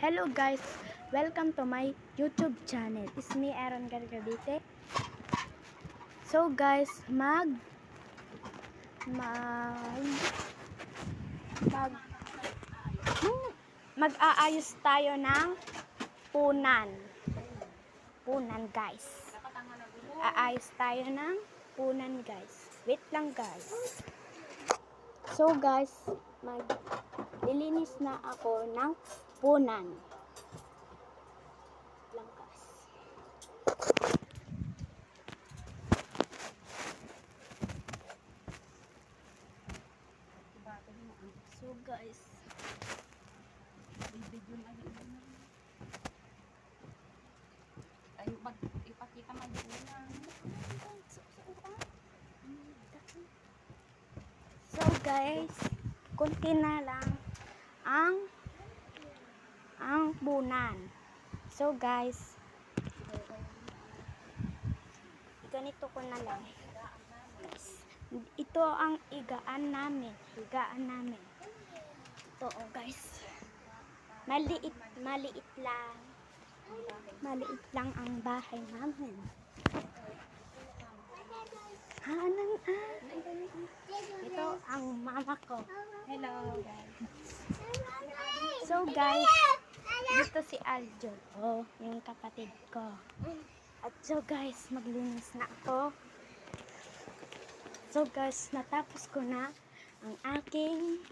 Hello guys, welcome to my YouTube channel. It's me Aaron Gargabite. So guys, mag mag-aayos tayo ng punan. Punan guys. Aayos tayo ng punan guys. Wait lang guys. So guys, maglilinis na ako ng punan. Lang guys. So guys, ay ipakita man lang. So guys, kunti na lang ang punan. So guys, ganito ko na lang. Ito ang higaan namin. Ito oh guys. Maliit lang. Maliit lang ang bahay namin. Ito ang mama ko. Hello guys. So guys, dito si Aljol. Oh, yung kapatid ko. At so guys, maglinis na ako. So guys, natapos ko na ang aking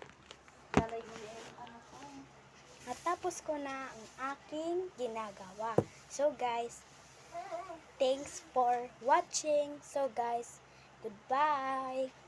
ginagawa. So guys, thanks for watching. So guys, goodbye.